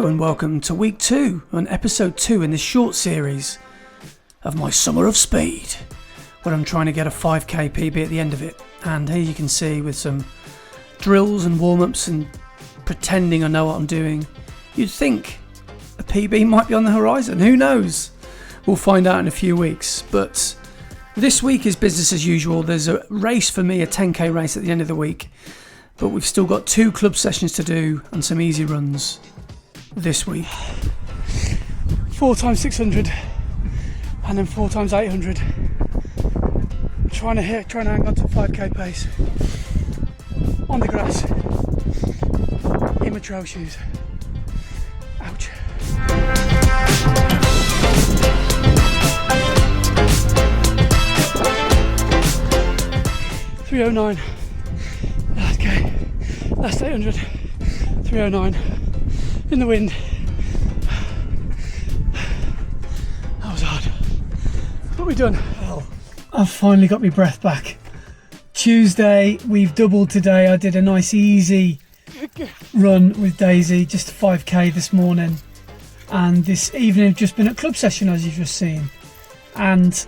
Hello and welcome to week 2 and episode 2 in this short series of my Summer of Speed, where I'm trying to get a 5k PB at the end of it. And here you can see, with some drills and warm-ups and pretending I know what I'm doing, you'd think a PB might be on the horizon. Who knows? We'll find out in a few weeks. But this week is business as usual. There's a race for me, a 10k race at the end of the week, but we've still got 2 club sessions to do and some easy runs this week. 4 times 600 and then 4 times 800. Trying to hang on to 5k pace on the grass in my trail shoes. Ouch. .309. Okay, last 800. 309 in the wind. That was hard. What we done? Oh, I've finally got my breath back. Tuesday, we've doubled today. I did a nice easy run with Daisy, just 5k this morning, and this evening I've just been at club session, as you've just seen, and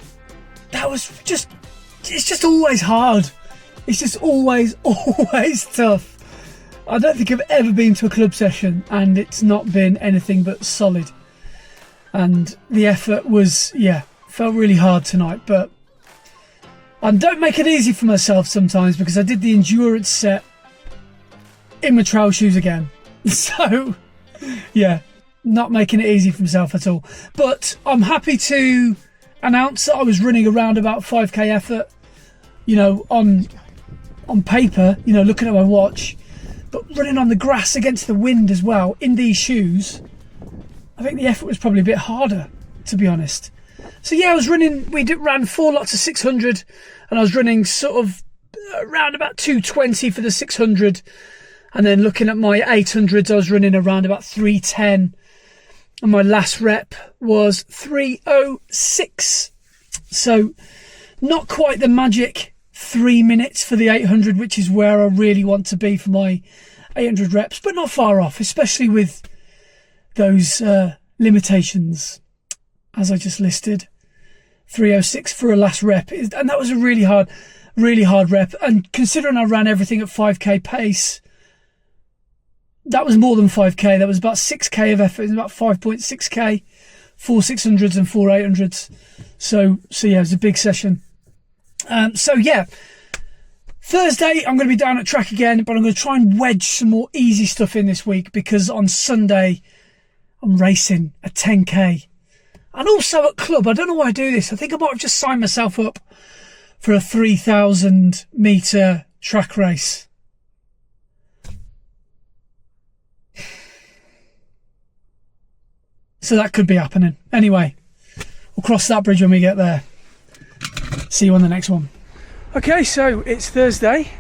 that was just, it's just always hard. It's just always tough. I don't think I've ever been to a club session and it's not been anything but solid. And the effort was, felt really hard tonight. But I don't make it easy for myself sometimes, because I did the endurance set in my trail shoes again. So, not making it easy for myself at all. But I'm happy to announce that I was running around about 5k effort, on paper, looking at my watch, but running on the grass against the wind as well in these shoes, I think the effort was probably a bit harder, to be honest. So I was running, ran 4 lots of 600, and I was running sort of around about 220 for the 600, and then looking at my 800s, I was running around about 310, and my last rep was 306. So not quite the magic 3 minutes for the 800, which is where I really want to be for my 800 reps, but not far off, especially with those limitations as I just listed. 306 for a last rep, and that was a really hard rep, and considering I ran everything at 5k pace, that was more than 5k. That was about 6k of effort. It was about 5.6k, 4 600s and 4 800s. So it was a big session. Thursday I'm going to be down at track again, but I'm going to try and wedge some more easy stuff in this week, because on Sunday I'm racing a 10k, and also at club. I don't know why I do this. I think I might have just signed myself up for a 3,000 metre track race. So that could be happening. Anyway, we'll cross that bridge when we get there. See you on the next one. Okay, so it's Thursday,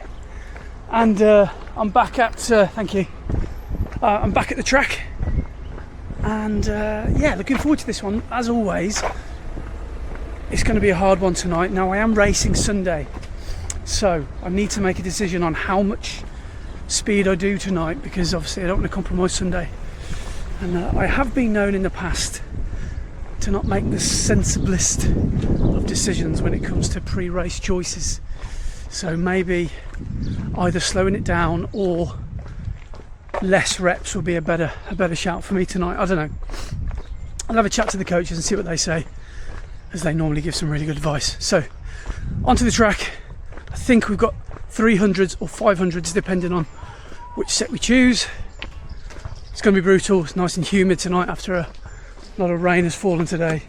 and I'm back at thank you. I'm back at the track, and looking forward to this one. As always, it's going to be a hard one tonight. Now, I am racing Sunday, so I need to make a decision on how much speed I do tonight, because obviously I don't want to compromise Sunday. And I have been known in the past to not make the sensiblest of decisions when it comes to pre-race choices. So maybe either slowing it down or less reps will be a better shout for me tonight. I don't know. I'll have a chat to the coaches and see what they say, as they normally give some really good advice. So onto the track. I think we've got 300s or 500s depending on which set we choose. It's going to be brutal. It's nice and humid tonight after a lot of rain has fallen today,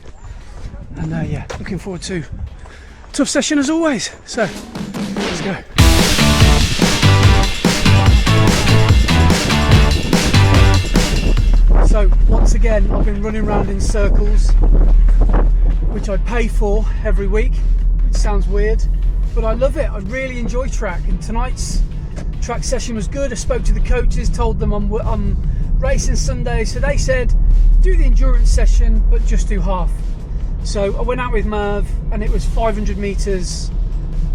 and looking forward to a tough session as always. So let's go. So once again, I've been running around in circles, which I pay for every week, which sounds weird, but I love it. I really enjoy track, and tonight's track session was good. I spoke to the coaches, told them I'm racing Sunday, so they said do the endurance session but just do half. So I went out with Merv, and it was 500 meters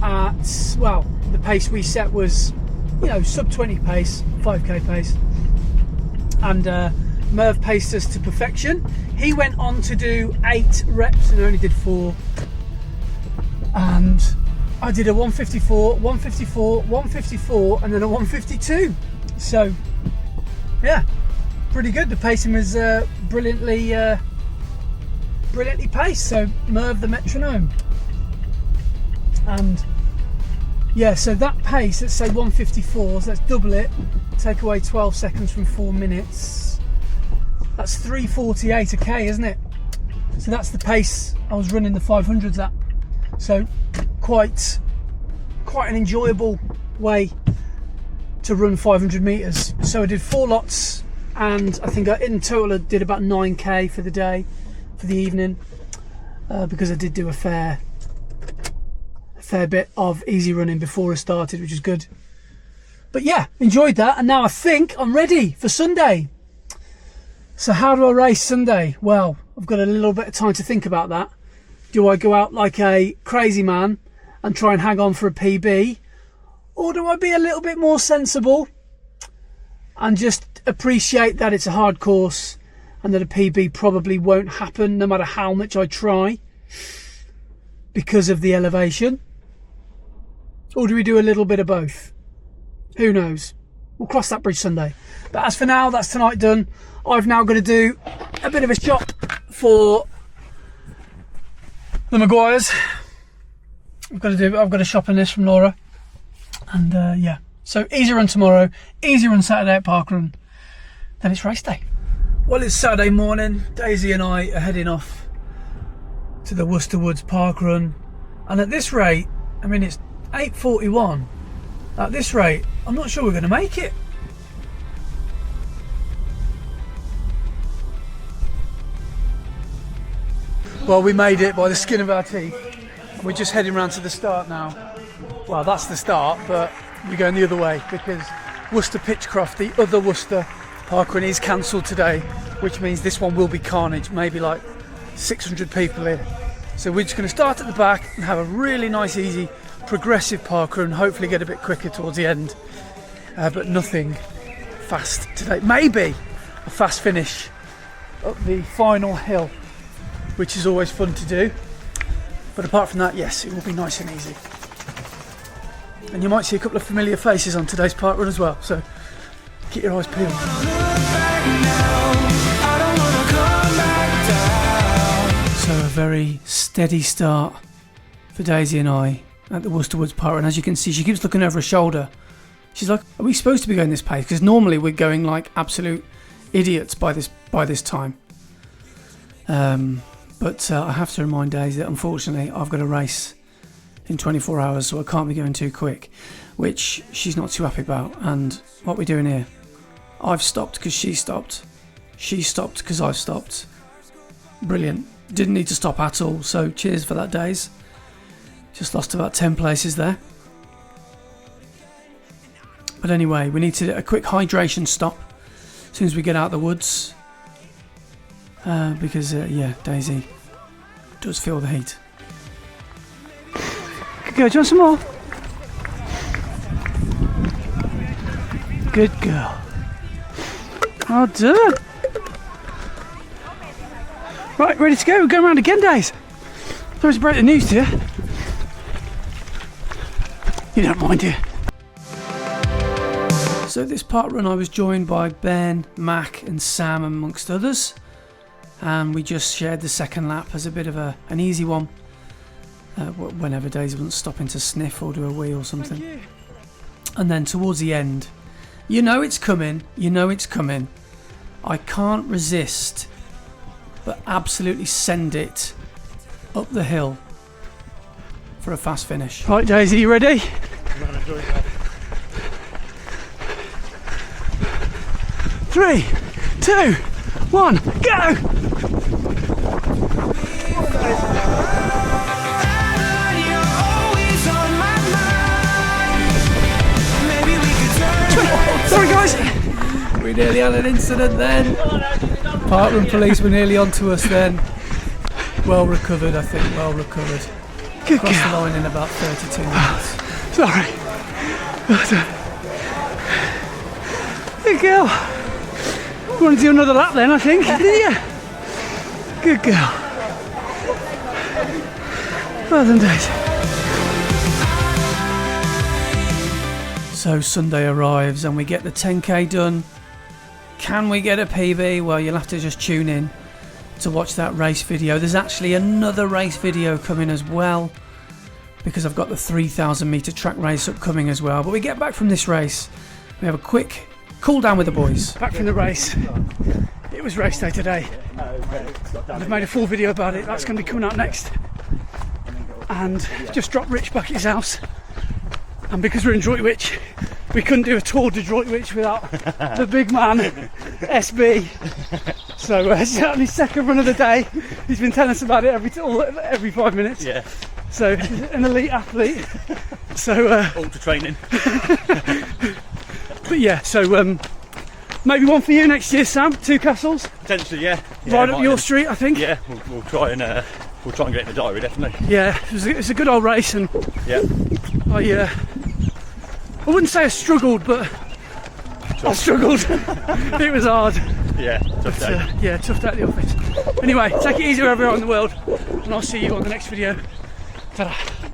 at, well, the pace we set was, sub 20 pace, 5k pace, and Merv paced us to perfection. He went on to do 8 reps and only did 4. And I did a 154, 154, 154, and then a 152. So, yeah, pretty good. The pacing was brilliantly paced. So Merv the metronome. And yeah, so that pace, let's say 154, so let's double it, take away 12 seconds from 4 minutes. That's 3:48 a K, isn't it? So that's the pace I was running the 500s at. So quite an enjoyable way to run 500 meters. So I did 4 lots, and I think in total I did about 9K for the day, for the evening, because I did do a fair bit of easy running before I started, which is good. But yeah, enjoyed that, and now I think I'm ready for Sunday. So how do I race Sunday? Well, I've got a little bit of time to think about that. Do I go out like a crazy man and try and hang on for a PB, or do I be a little bit more sensible and just appreciate that it's a hard course and that a PB probably won't happen no matter how much I try because of the elevation? Or do we do a little bit of both? Who knows? We'll cross that bridge Sunday. But as for now, that's tonight done. I've now got to do a bit of a shop for the Maguires. I've got to shop in this from Laura. And yeah, so easy run tomorrow, easy run Saturday at Parkrun, then it's race day. Well, it's Saturday morning. Daisy and I are heading off to the Worcester Woods Parkrun, and at this rate, I mean, it's 8:41. At this rate, I'm not sure we're going to make it. Well, we made it by the skin of our teeth. We're just heading round to the start now. Well, that's the start, but we're going the other way because Worcester Pitchcroft, the other Worcester Parkrun, is cancelled today, which means this one will be carnage, maybe like 600 people in. So we're just going to start at the back and have a really nice, easy, progressive parkrun, hopefully get a bit quicker towards the end, but nothing fast today. Maybe a fast finish up the final hill, which is always fun to do. But apart from that, yes, it will be nice and easy. And you might see a couple of familiar faces on today's parkrun as well, so keep your eyes peeled. So a very steady start for Daisy and I at the Worcester Woods Parkrun. As you can see, she keeps looking over her shoulder. She's like, are we supposed to be going this pace? Because normally we're going like absolute idiots by this time. But I have to remind Daisy that unfortunately I've got a race in 24 hours, so I can't be going too quick, which she's not too happy about. And what we're doing here, I've stopped because she stopped. She stopped because I've stopped. Brilliant. Didn't need to stop at all, so cheers for that, Daisy. Just lost about 10 places there. But anyway, we need to do a quick hydration stop as soon as we get out of the woods. Because, yeah, Daisy does feel the heat. Good girl, do you want some more? Good girl. Well done. Right, ready to go. We're going around again, Daisy. Sorry to break the news to you. You don't mind, do you? So this parkrun I was joined by Ben, Mac and Sam amongst others, and we just shared the second lap as a bit of an easy one, whenever Daisy wasn't stopping to sniff or do a wee or something. And then towards the end, you know it's coming, I can't resist but absolutely send it up the hill for a fast finish. Right, Daisy, you ready? 3, 2, 1, go! Sorry guys! We nearly had an incident then. Parkrun police were nearly onto us then. Well recovered, I think, well recovered. Good Crossed the line in about 32 minutes. Sorry. Well done. Good girl. You want to do another lap then, I think, do you? Good girl. Well done, Daisy. So Sunday arrives and we get the 10k done. Can we get a PB? Well, you'll have to just tune in to watch that race video. There's actually another race video coming as well, because I've got the 3,000 metre track race upcoming as well. But we get back from this race, we have a quick cool down with the boys. Back from the race. It was race day today. I've made a full video about it. That's going to be coming out next. And just dropped Rich back at his house. And because we're in Droitwich, we couldn't do a tour to Droitwich without the big man, SB. So it's only second run of the day. He's been telling us about it every 5 minutes. Yeah. So he's an elite athlete. So ultra training. But yeah, so maybe one for you next year, Sam. 2 castles. Potentially, yeah. Right up your street, I think. Yeah, we'll try and get it in the diary, definitely. Yeah, it's a good old race, and yeah, I wouldn't say I struggled, but I struggled. It was hard. Yeah, tough day. Yeah, tough day at the office. Anyway, take it easy wherever you are in the world, and I'll see you on the next video. Ta-da.